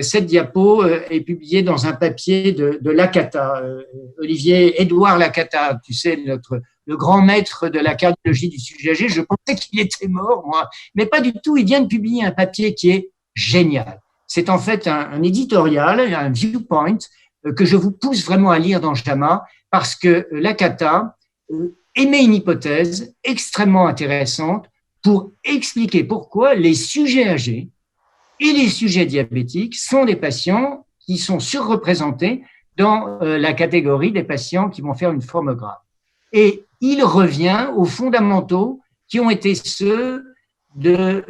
Cette diapo est publiée dans un papier de Lacata. Olivier Édouard Lacata, tu sais, le grand maître de la cardiologie du sujet âgé. Je pensais qu'il était mort, moi, mais pas du tout. Il vient de publier un papier qui est génial. C'est en fait un éditorial, un viewpoint que je vous pousse vraiment à lire dans JAMA parce que Lacata émet une hypothèse extrêmement intéressante pour expliquer pourquoi les sujets âgés et les sujets diabétiques sont des patients qui sont surreprésentés dans la catégorie des patients qui vont faire une forme grave. Et il revient aux fondamentaux qui ont été ceux de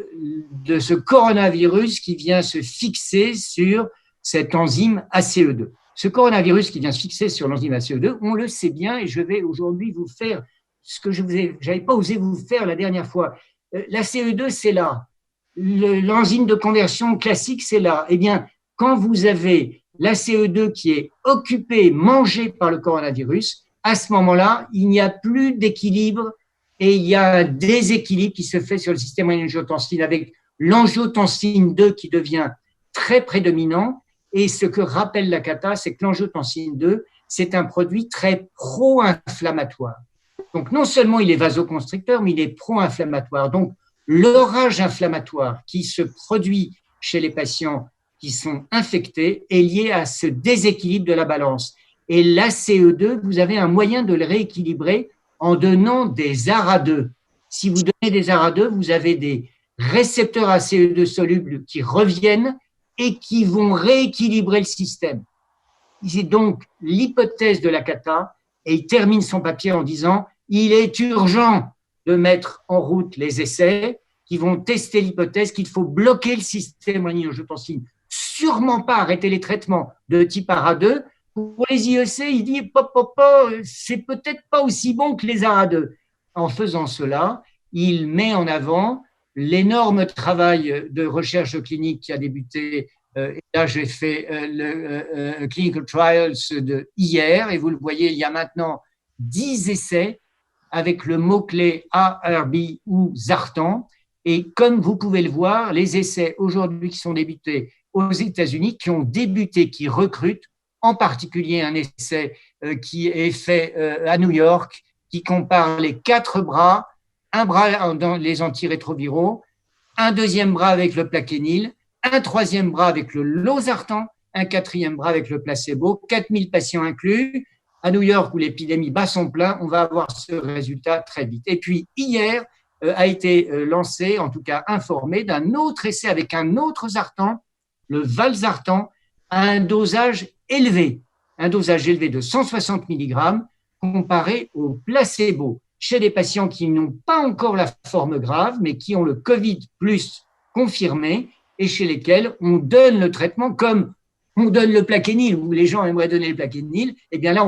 ce coronavirus qui vient se fixer sur cette enzyme ACE2. Ce coronavirus qui vient se fixer sur l'enzyme ACE2, on le sait bien, et je vais aujourd'hui vous faire ce que je n'avais pas osé vous faire la dernière fois. L'ACE2, c'est là. L'enzyme de conversion classique, c'est là. Eh bien, quand vous avez l'ACE2 qui est occupé, mangé par le coronavirus, à ce moment-là, il n'y a plus d'équilibre et il y a un déséquilibre qui se fait sur le système rénine-angiotensine avec l'angiotensine 2 qui devient très prédominant. Et ce que rappelle Lacata, c'est que l'angiotensine 2, c'est un produit très pro-inflammatoire. Donc, non seulement il est vasoconstricteur, mais il est pro-inflammatoire. Donc, l'orage inflammatoire qui se produit chez les patients qui sont infectés est lié à ce déséquilibre de la balance. Et l'ACE2, vous avez un moyen de le rééquilibrer en donnant des ARA2. Si vous donnez des ARA2, vous avez des récepteurs ACE2 solubles qui reviennent et qui vont rééquilibrer le système. C'est donc l'hypothèse de Lacata, et il termine son papier en disant « Il est urgent de mettre en route les essais qui vont tester l'hypothèse qu'il faut bloquer le système rénine-angiotensine, sûrement pas arrêter les traitements de type ARA2. Pour les IEC, il dit c'est peut-être pas aussi bon que les ARA2. En faisant cela, il met en avant l'énorme travail de recherche clinique qui a débuté. Et là, j'ai fait le Clinical Trials de hier, et vous le voyez, il y a maintenant 10 essais avec le mot-clé ARB ou Zartan. Et comme vous pouvez le voir, les essais aujourd'hui qui sont débutés aux États-Unis, qui ont débuté, qui recrutent, en particulier un essai qui est fait à New York, qui compare les 4 bras, un bras dans les antirétroviraux, un deuxième bras avec le plaquenil, un troisième bras avec le losartan, un quatrième bras avec le placebo, 4000 patients inclus. À New York, où l'épidémie bat son plein, on va avoir ce résultat très vite. Et puis, hier, a été lancé, en tout cas informé, d'un autre essai avec un autre zartan, le valsartan, à un dosage élevé de 160 mg comparé au placebo chez des patients qui n'ont pas encore la forme grave, mais qui ont le Covid plus confirmé et chez lesquels on donne le traitement comme on donne le plaquenil, où les gens aimeraient donner le plaquenil. Eh bien là,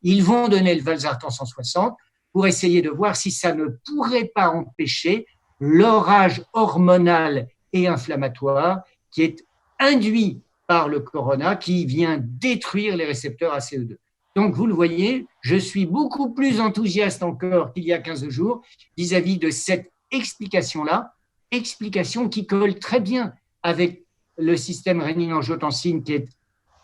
ils vont donner le valsartan 160 pour essayer de voir si ça ne pourrait pas empêcher l'orage hormonal et inflammatoire qui est induit par le corona, qui vient détruire les récepteurs ACE2. Donc, vous le voyez, je suis beaucoup plus enthousiaste encore qu'il y a 15 jours vis-à-vis de cette explication-là, explication qui colle très bien avec le système rénine-angiotensine qui est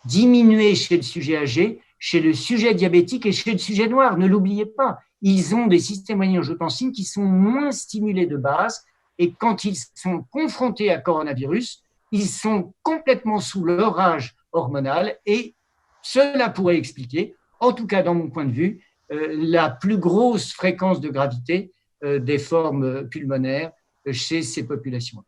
diminué chez le sujet âgé, chez le sujet diabétique et chez le sujet noir. Ne l'oubliez pas, ils ont des systèmes rénine-angiotensine qui sont moins stimulés de base et quand ils sont confrontés à coronavirus, ils sont complètement sous l'orage hormonal et cela pourrait expliquer, en tout cas dans mon point de vue, la plus grosse fréquence de gravité des formes pulmonaires chez ces populations.